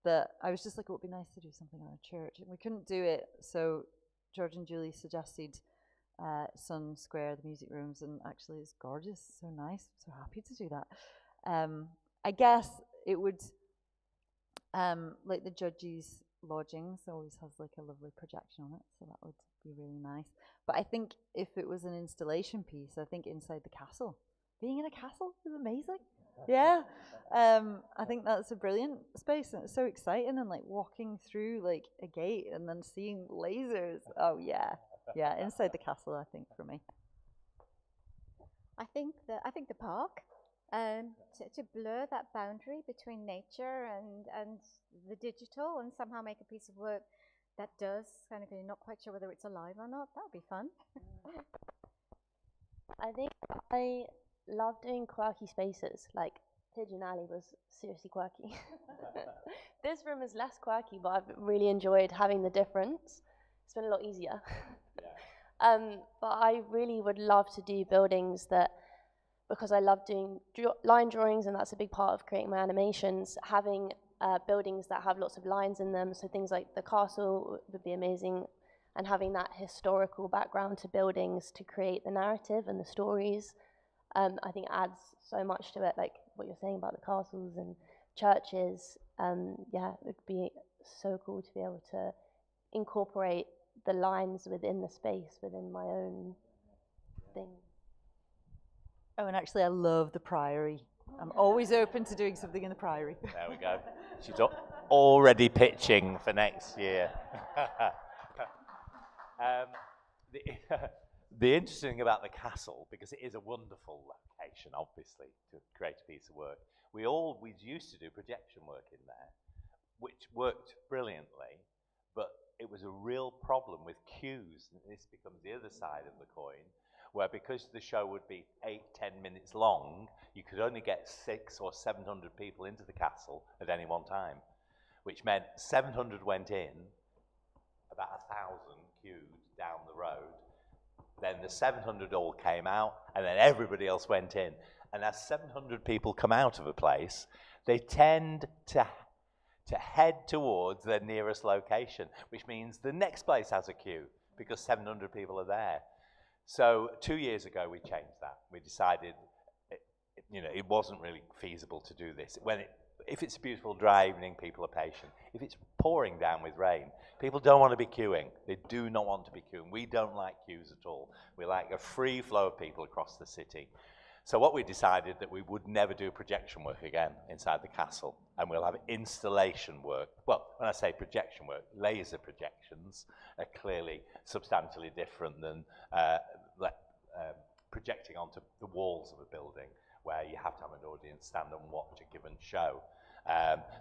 That I was just like, it would be nice to do something on a church, and we couldn't do it. So George and Julie suggested Sun Square, the music rooms, and actually it's gorgeous, so nice. I'm so happy to do that. I guess it would, like the judges' lodgings always has like a lovely projection on it, so that would be really nice. But I think if it was an installation piece, I think inside the castle, being in a castle is amazing. Yeah. I think that's a brilliant space, and it's so exciting, and like walking through like a gate and then seeing lasers. Oh yeah, yeah. Inside the castle, I think for me. I think the park, to blur that boundary between nature and the digital, and somehow make a piece of work that does kind of, you're not quite sure whether it's alive or not. That would be fun. I think I love doing quirky spaces. Like Pigeon Alley was seriously quirky. This room is less quirky, but I've really enjoyed having the difference. It's been a lot easier. But I really would love to do buildings that, because I love doing line drawings, and that's a big part of creating my animations, having buildings that have lots of lines in them, so things like the castle would be amazing, and having that historical background to buildings to create the narrative and the stories, I think adds so much to it, like what you're saying about the castles and churches. Yeah, it would be so cool to be able to incorporate the lines within the space, within my own thing. Oh, and actually, I love the Priory. I'm always open to doing something in the Priory. There we go. She's already pitching for next year. The interesting thing about the castle, because it is a wonderful location, obviously, to create a piece of work, we used to do projection work in there, which worked brilliantly, but it was a real problem with queues. And this becomes the other side of the coin, where because the show would be 8-10 minutes long, you could only get 600 or 700 people into the castle at any one time, which meant 700 went in, about 1,000 queued down the road, then the 700 all came out, and then everybody else went in. And as 700 people come out of a place, they tend to head towards their nearest location, which means the next place has a queue because 700 people are there. So 2 years ago, we changed that. We decided, it wasn't really feasible to do this. If it's a beautiful dry evening, people are patient. If it's pouring down with rain, people don't want to be queuing. They do not want to be queuing. We don't like queues at all. We like a free flow of people across the city. So what we decided that we would never do projection work again inside the castle, and we'll have installation work. Well, when I say projection work, laser projections are clearly substantially different than projecting onto the walls of a building, where you have to have an audience stand and watch a given show.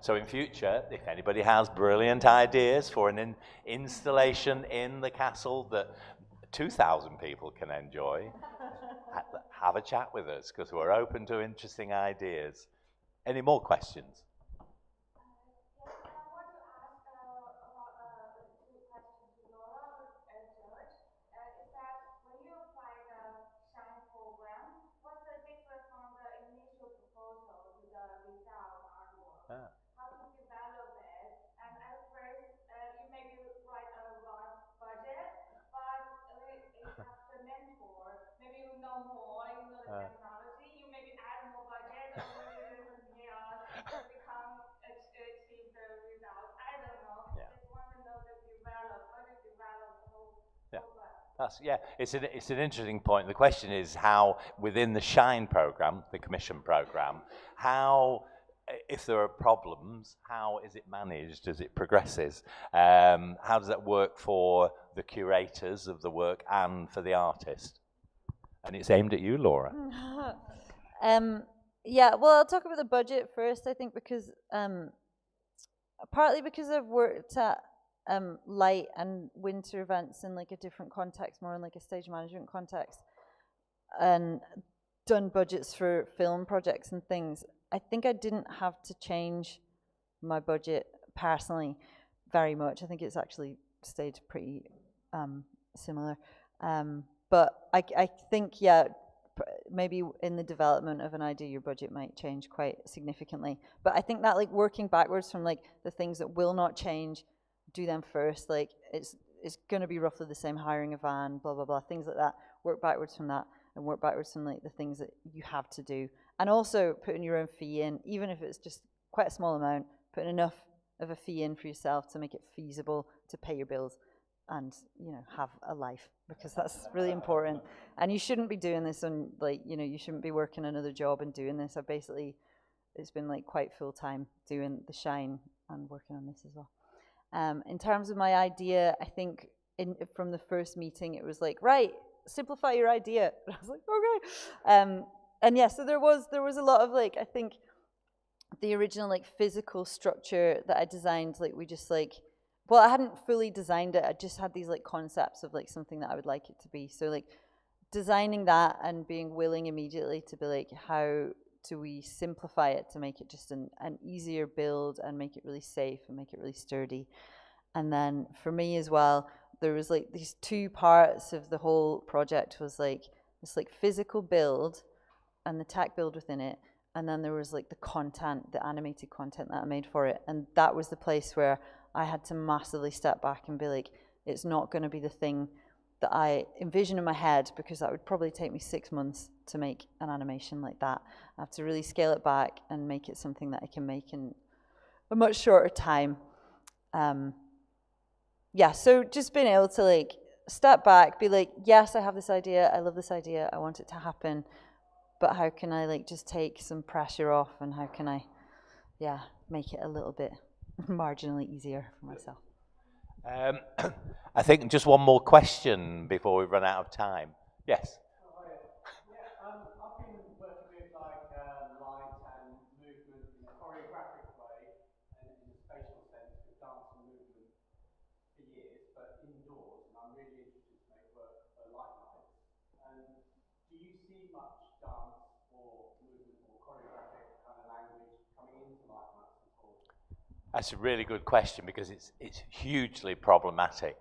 So in future, if anybody has brilliant ideas for an installation in the castle that 2,000 people can enjoy, have a chat with us, because we're open to interesting ideas. Any more questions? How to develop it, and at first you maybe write a rough budget, but you have the mentor, maybe you know more, you know the technology, you maybe add more budget, or maybe there's some chaos to achieve the results. I don't know. Yeah. Just want to know how to develop the whole It's an interesting point. The question is how, within the SHINE program, the commission program, if there are problems, how is it managed as it progresses? How does that work for the curators of the work and for the artist? And it's aimed at you, Laura. Yeah, well, I'll talk about the budget first, I think, because partly because I've worked at light and winter events in like a different context, more in like a stage management context, and done budgets for film projects and things. I think I didn't have to change my budget personally very much. I think it's actually stayed pretty similar. But I think, yeah, maybe in the development of an idea, your budget might change quite significantly. But I think that like working backwards from like the things that will not change, do them first. Like it's going to be roughly the same, hiring a van, blah, blah, blah, things like that. Work backwards from that, and work backwards from like the things that you have to do. And also putting your own fee in, even if it's just quite a small amount, putting enough of a fee in for yourself to make it feasible to pay your bills. and, you know, have a life, because that's really important. And you shouldn't be doing this on, like, you know, you shouldn't be working another job and doing this. It's been like quite full time doing the Shine and working on this as well. In terms of my idea, I think from the first meeting, it was like, right, simplify your idea. And I was like, okay. And yeah, so there was a lot of, like, I think the original, like, physical structure that I designed, like, we just, like, well, I hadn't fully designed it. I just had these, like, concepts of, like, something that I would like it to be. So, like, designing that and being willing immediately to be like, how do we simplify it to make it just an easier build and make it really safe and make it really sturdy. And then for me as well, there was, like, these two parts of the whole project was, like, this, like, physical build and the tech build within it. And then there was, like, the content, the animated content that I made for it. And that was the place where I had to massively step back and be like, it's not going to be the thing that I envision in my head, because that would probably take me 6 months to make an animation like that. I have to really scale it back and make it something that I can make in a much shorter time. Yeah, so just being able to, like, step back, be like, yes, I have this idea, I love this idea, I want it to happen, but how can I, like, just take some pressure off, and how can I, yeah, make it a little bit marginally easier for myself. I think just one more question before we run out of time. Yes? I've been working with, like, light and movement in a choreographic way and in a spatial sense with dance and movement for years, but indoors, and I'm really interested to make work for light nights. And do you see much dance or movement or choreographic kind of language coming into light nights at all? That's a really good question, because it's hugely problematic.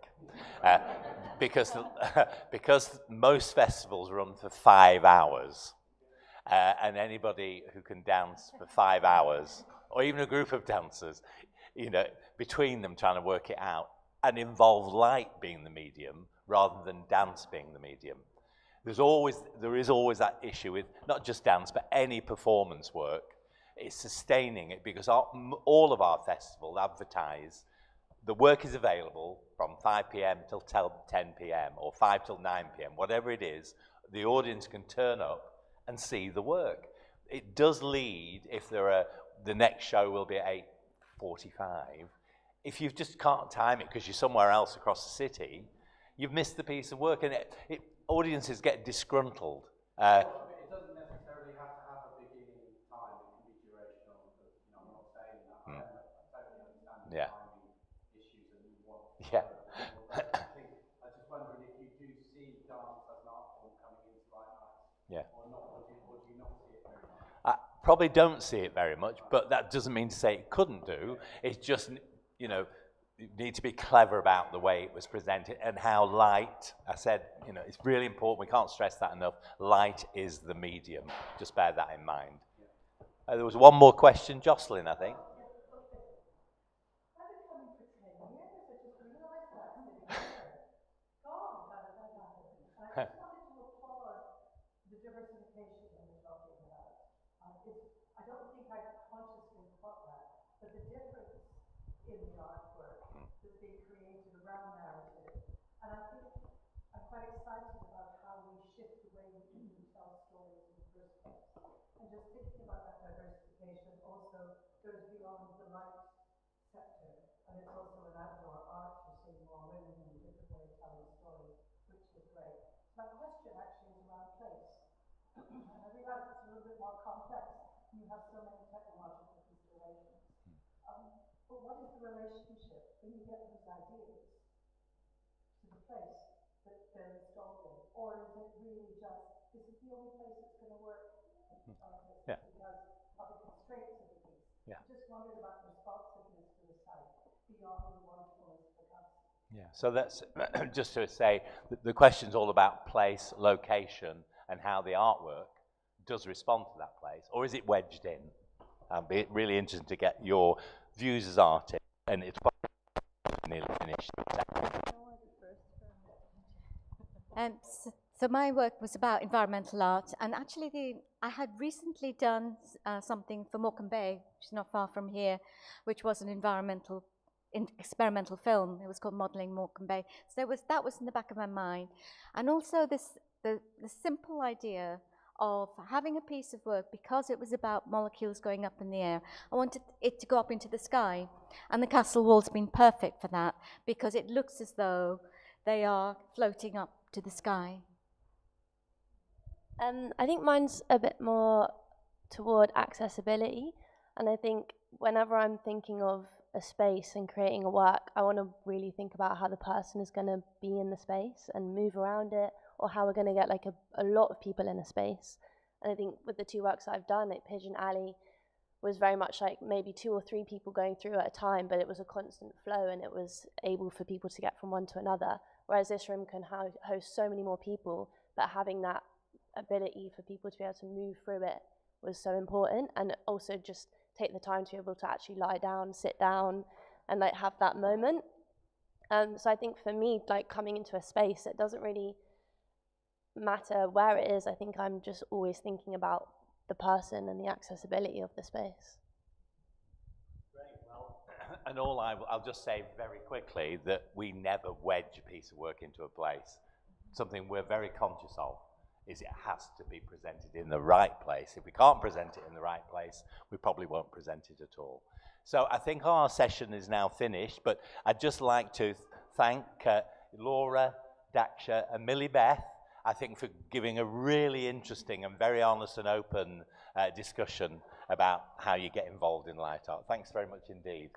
Because most festivals run for 5 hours, and anybody who can dance for 5 hours, or even a group of dancers, you know, between them trying to work it out, and involve light being the medium rather than dance being the medium. There is always that issue with not just dance, but any performance work. It's sustaining it, because all of our festivals advertise the work is available from 5 p.m. till 10 p.m. or 5 till 9 p.m., whatever it is. The audience can turn up and see the work. It does lead, if the next show will be at 8:45. If you just can't time it because you're somewhere else across the city, you've missed the piece of work, and audiences get disgruntled. It doesn't necessarily have to have a beginning time. It can be durational. But, you know, I'm not saying that. I totally understand the timing issues and you want. Yeah. I was just wondering if you do see dance as an art form coming into light nights. Yeah. Or not, or do you not see it very much? I probably don't see it very much, but that doesn't mean to say it couldn't do. It's just, you know, you need to be clever about the way it was presented and how light, I said, you know, it's really important. We can't stress that enough. Light is the medium. Just bear that in mind. There was one more question, Jocelyn, I think. I've been coming for 10 years. I just realised that sitting here. God, how did that happen? And I just wanted to applaud the diversification that you're talking about. I don't think I consciously thought that, but the difference in the artwork that's being created around narrative. And I think I'm quite excited about how we shift the way we tell stories in the first place. And just thinking about that diversification also goes beyond the light sector, and it's also an outdoor art. You're seeing more women in a different way of telling a story, which is great. My question actually is around place. And I realize it's a little bit more complex. You have so many technological considerations. But what is the relationship when you get these ideas to the place that they're installed in? Or is it really just, this is the only place it's going to work because of the constraints of the piece? Yeah. I just wondered about the responsiveness to the site beyond the wonderfulness of the house. Yeah, so that's just to say the question's all about place, location, and how the artwork does respond to that place, or is it wedged in? It'd be really interesting to get your views as artists, and it's nearly finished. So my work was about environmental art, and actually I had recently done something for Morecambe Bay, which is not far from here, which was an environmental in experimental film. It was called Modelling Morecambe Bay. So that was in the back of my mind. And also the simple idea of having a piece of work, because it was about molecules going up in the air. I wanted it to go up into the sky. And the castle wall's been perfect for that, because it looks as though they are floating up to the sky. I think mine's a bit more toward accessibility. And I think whenever I'm thinking of a space and creating a work, I want to really think about how the person is going to be in the space and move around it, or how we're going to get like a lot of people in a space. And I think with the two works that I've done, like Pigeon Alley was very much like maybe 2 or 3 people going through at a time, but it was a constant flow and it was able for people to get from one to another. Whereas this room can host so many more people, but having that ability for people to be able to move through it was so important. And also just take the time to be able to actually lie down, sit down, and like have that moment. So I think for me, like coming into a space, it doesn't really matter where it is. I think I'm just always thinking about the person and the accessibility of the space. Great, well, and I'll just say very quickly that we never wedge a piece of work into a place. Something we're very conscious of is it has to be presented in the right place. If we can't present it in the right place, we probably won't present it at all. So I think our session is now finished, but I'd just like to thank Laura, Daksha and Millie-Beth, I think, for giving a really interesting and very honest and open discussion about how you get involved in light art. Thanks very much indeed.